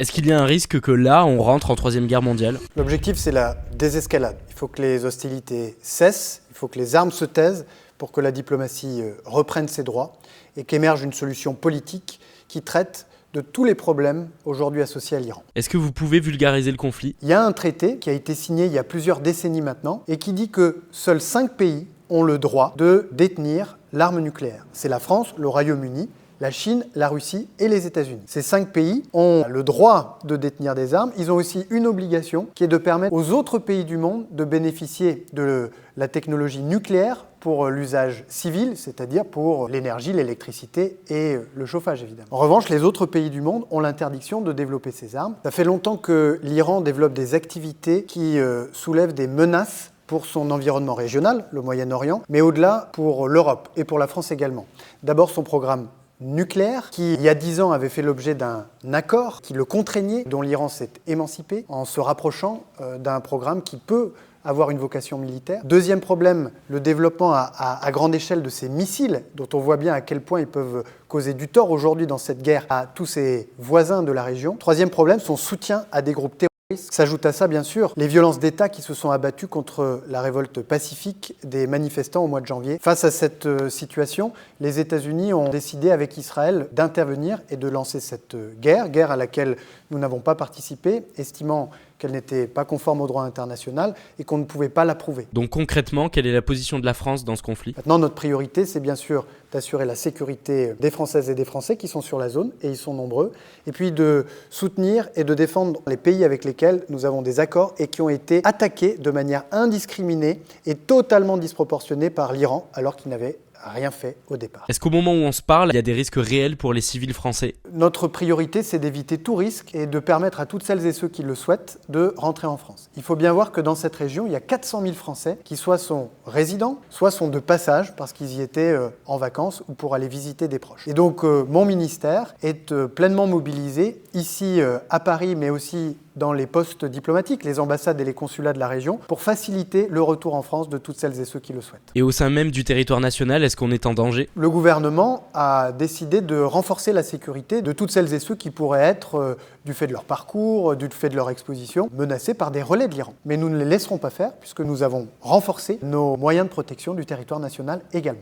Est-ce qu'il y a un risque que là, on rentre en troisième guerre mondiale? L'objectif, c'est la désescalade. Il faut que les hostilités cessent, il faut que les armes se taisent pour que la diplomatie reprenne ses droits et qu'émerge une solution politique qui traite de tous les problèmes aujourd'hui associés à l'Iran. Est-ce que vous pouvez vulgariser le conflit? Il y a un traité qui a été signé il y a plusieurs décennies maintenant et qui dit que seuls 5 pays ont le droit de détenir l'arme nucléaire. C'est la France, le Royaume-Uni, la Chine, la Russie et les États-Unis. Ces 5 pays ont le droit de détenir des armes. Ils ont aussi une obligation qui est de permettre aux autres pays du monde de bénéficier de la technologie nucléaire pour l'usage civil, c'est-à-dire pour l'énergie, l'électricité et le chauffage évidemment. En revanche, les autres pays du monde ont l'interdiction de développer ces armes. Ça fait longtemps que l'Iran développe des activités qui soulèvent des menaces pour son environnement régional, le Moyen-Orient, mais au-delà pour l'Europe et pour la France également. D'abord son programme nucléaire, qui il y a 10 ans avait fait l'objet d'un accord qui le contraignait, dont l'Iran s'est émancipé en se rapprochant d'un programme qui peut avoir une vocation militaire. Deuxième problème, le développement à grande échelle de ces missiles, dont on voit bien à quel point ils peuvent causer du tort aujourd'hui dans cette guerre à tous ses voisins de la région. Troisième problème, son soutien à des groupes terroristes. S'ajoute à ça, bien sûr, les violences d'État qui se sont abattues contre la révolte pacifique des manifestants au mois de janvier. Face à cette situation, les États-Unis ont décidé avec Israël d'intervenir et de lancer cette guerre à laquelle nous n'avons pas participé, estimant qu'elle n'était pas conforme au droit international et qu'on ne pouvait pas l'approuver. Donc concrètement, quelle est la position de la France dans ce conflit? Maintenant, notre priorité, c'est bien sûr d'assurer la sécurité des Françaises et des Français qui sont sur la zone, et ils sont nombreux, et puis de soutenir et de défendre les pays avec lesquels nous avons des accords et qui ont été attaqués de manière indiscriminée et totalement disproportionnée par l'Iran, alors qu'il n'avait rien fait au départ. Est-ce qu'au moment où on se parle, il y a des risques réels pour les civils français? Notre priorité, c'est d'éviter tout risque et de permettre à toutes celles et ceux qui le souhaitent de rentrer en France. Il faut bien voir que dans cette région, il y a 400 000 Français qui soit sont résidents, soit sont de passage parce qu'ils y étaient en vacances ou pour aller visiter des proches. Et donc, mon ministère est pleinement mobilisé ici à Paris, mais aussi dans les postes diplomatiques, les ambassades et les consulats de la région, pour faciliter le retour en France de toutes celles et ceux qui le souhaitent. Et au sein même du territoire national, est-ce qu'on est en danger? Le gouvernement a décidé de renforcer la sécurité de toutes celles et ceux qui pourraient être, du fait de leur parcours, du fait de leur exposition, menacés par des relais de l'Iran. Mais nous ne les laisserons pas faire, puisque nous avons renforcé nos moyens de protection du territoire national également.